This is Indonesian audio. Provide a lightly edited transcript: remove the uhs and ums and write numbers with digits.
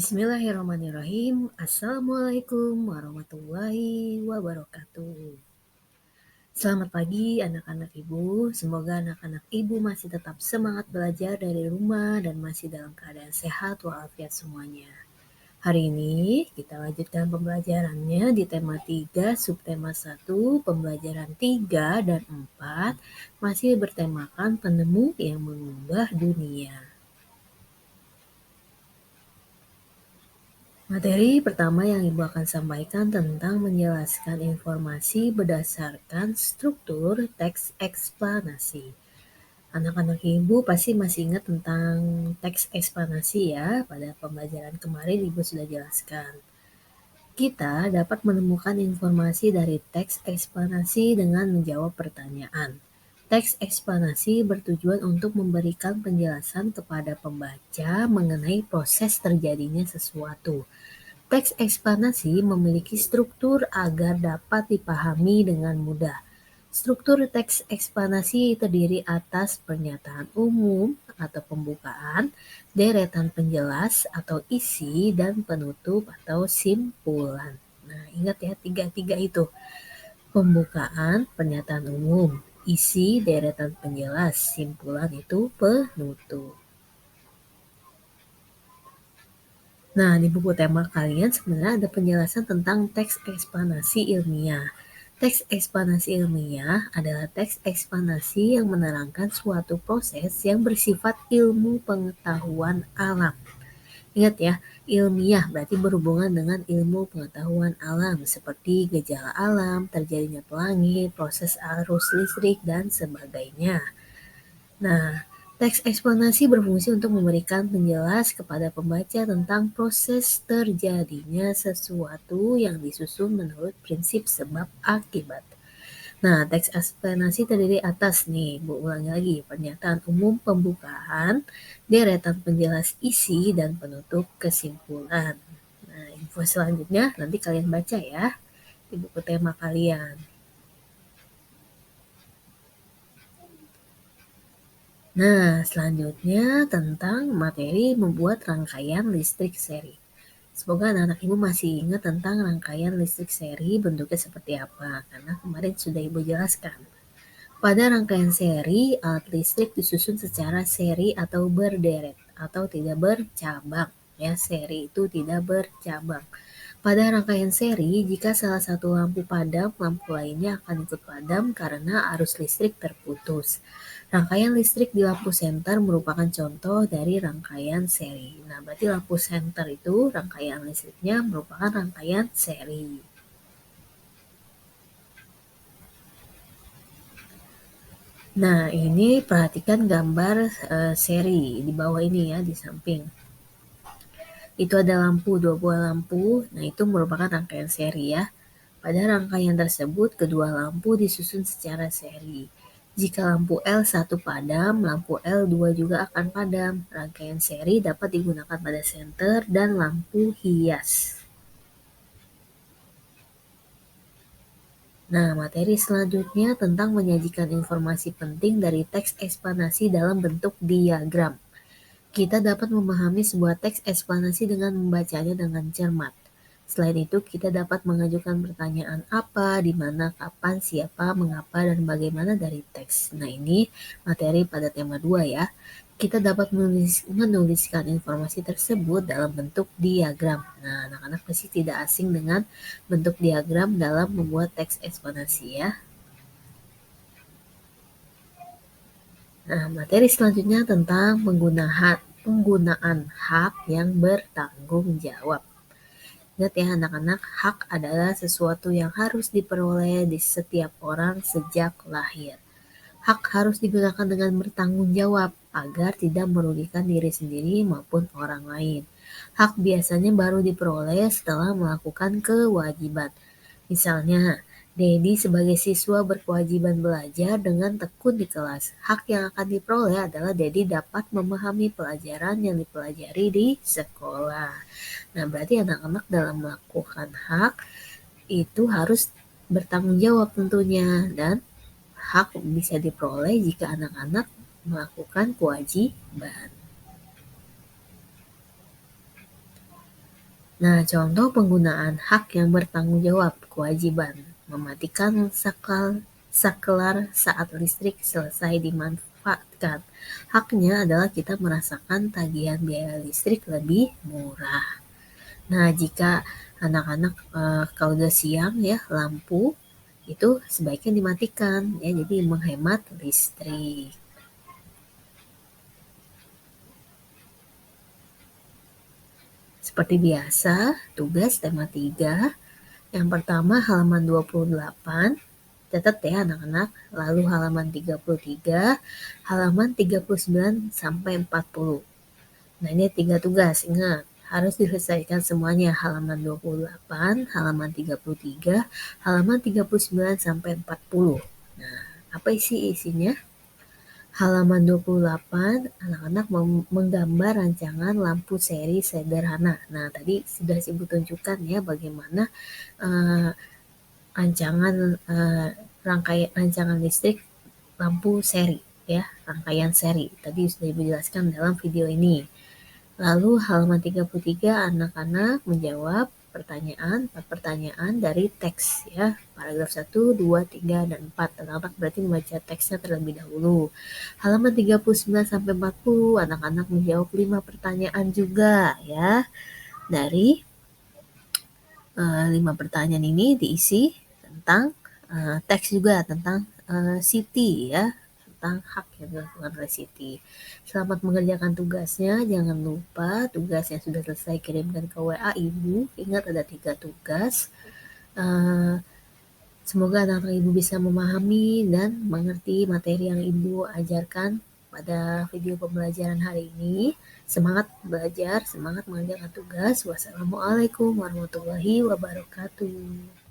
Bismillahirrahmanirrahim. Assalamualaikum warahmatullahi wabarakatuh. Selamat pagi anak-anak ibu. Semoga anak-anak ibu masih tetap semangat belajar dari rumah dan masih dalam keadaan sehat walafiat semuanya. Hari ini kita lanjutkan pembelajarannya di tema 3, subtema 1, pembelajaran 3 dan 4 masih bertemakan penemu yang mengubah dunia. Materi pertama yang Ibu akan sampaikan tentang menjelaskan informasi berdasarkan struktur teks eksplanasi. Anak-anak Ibu pasti masih ingat tentang teks eksplanasi ya, pada pembelajaran kemarin Ibu sudah jelaskan. Kita dapat menemukan informasi dari teks eksplanasi dengan menjawab pertanyaan. Teks eksplanasi bertujuan untuk memberikan penjelasan kepada pembaca mengenai proses terjadinya sesuatu. Teks eksplanasi memiliki struktur agar dapat dipahami dengan mudah. Struktur teks eksplanasi terdiri atas pernyataan umum atau pembukaan, deretan penjelas atau isi, dan penutup atau simpulan. Nah, ingat ya, tiga itu. Pembukaan, pernyataan umum, isi, deretan penjelas, simpulan itu penutup. Nah, di buku tema kalian sebenarnya ada penjelasan tentang teks eksplanasi ilmiah. Teks eksplanasi ilmiah adalah teks eksplanasi yang menerangkan suatu proses yang bersifat ilmu pengetahuan alam. Ingat ya, ilmiah berarti berhubungan dengan ilmu pengetahuan alam seperti gejala alam, terjadinya pelangi, proses arus listrik, dan sebagainya. Nah, teks eksplanasi berfungsi untuk memberikan penjelas kepada pembaca tentang proses terjadinya sesuatu yang disusun menurut prinsip sebab akibat. Nah, teks eksplanasi terdiri atas nih, Bu ulangi lagi, pernyataan umum pembukaan, deretan penjelas isi, dan penutup kesimpulan. Nah, info selanjutnya nanti kalian baca ya di buku tema kalian. Nah, selanjutnya tentang materi membuat rangkaian listrik seri. Semoga anak-anak Ibu masih ingat tentang rangkaian listrik seri bentuknya seperti apa, karena kemarin sudah Ibu jelaskan. Pada rangkaian seri, alat listrik disusun secara seri atau berderet, atau tidak bercabang. Ya, seri itu tidak bercabang. Pada rangkaian seri, jika salah satu lampu padam, lampu lainnya akan ikut padam karena arus listrik terputus. Rangkaian listrik di lampu senter merupakan contoh dari rangkaian seri. Nah, berarti lampu senter itu rangkaian listriknya merupakan rangkaian seri. Nah, ini perhatikan gambar seri di bawah ini ya, di samping. Itu ada lampu, 2 buah lampu. Nah, itu merupakan rangkaian seri ya. Pada rangkaian tersebut, kedua lampu disusun secara seri. Jika lampu L1 padam, lampu L2 juga akan padam. Rangkaian seri dapat digunakan pada senter dan lampu hias. Nah, materi selanjutnya tentang menyajikan informasi penting dari teks eksplanasi dalam bentuk diagram. Kita dapat memahami sebuah teks eksplanasi dengan membacanya dengan cermat. Selain itu, kita dapat mengajukan pertanyaan apa, di mana, kapan, siapa, mengapa, dan bagaimana dari teks. Nah, ini materi pada tema 2 ya. Kita dapat menuliskan informasi tersebut dalam bentuk diagram. Nah, anak-anak pasti tidak asing dengan bentuk diagram dalam membuat teks eksplanasi ya. Nah, materi selanjutnya tentang penggunaan hak yang bertanggung jawab. Ingat ya anak-anak, hak adalah sesuatu yang harus diperoleh di setiap orang sejak lahir. Hak harus digunakan dengan bertanggung jawab agar tidak merugikan diri sendiri maupun orang lain. Hak biasanya baru diperoleh setelah melakukan kewajiban. Misalnya, Dedi sebagai siswa berkewajiban belajar dengan tekun di kelas. Hak yang akan diperoleh adalah Dedi dapat memahami pelajaran yang dipelajari di sekolah. Nah, berarti anak-anak dalam melakukan hak itu harus bertanggung jawab tentunya, dan hak bisa diperoleh jika anak-anak melakukan kewajiban. Nah, contoh penggunaan hak yang bertanggung jawab, kewajiban, mematikan saklar saat listrik selesai dimanfaatkan. Haknya adalah kita merasakan tagihan biaya listrik lebih murah. Nah, jika anak-anak kalau udah siang ya lampu itu sebaiknya dimatikan ya, jadi menghemat listrik. Seperti biasa, tugas tema 3. Yang pertama halaman 28, catat ya anak-anak, lalu halaman 33, halaman 39 sampai 40. Nah, ini 3 tugas, ingat harus diselesaikan semuanya, halaman 28, halaman 33, halaman 39 sampai 40. Nah, apa isinya? Halaman 28, anak-anak menggambar rancangan lampu seri sederhana. Nah, tadi sudah Ibu tunjukkan ya bagaimana uh, rangkaian rancangan listrik lampu seri ya, rangkaian seri. Tadi sudah Ibu jelaskan dalam video ini. Lalu halaman 33 anak-anak menjawab empat pertanyaan dari teks ya. Paragraf 1, 2, 3, dan 4. Anak-anak berarti membaca teksnya terlebih dahulu. Halaman 39 sampai 40 anak-anak menjawab 5 pertanyaan juga ya. Dari 5 pertanyaan ini diisi tentang teks juga tentang Siti ya, tentang hak yang dilakukan oleh Siti. Selamat mengerjakan tugasnya, jangan lupa tugas yang sudah selesai kirimkan ke WA Ibu. Ingat ada 3 tugas. Semoga anak-anak Ibu bisa memahami dan mengerti materi yang Ibu ajarkan pada video pembelajaran hari ini. Semangat belajar, semangat mengerjakan tugas. Wassalamualaikum warahmatullahi wabarakatuh.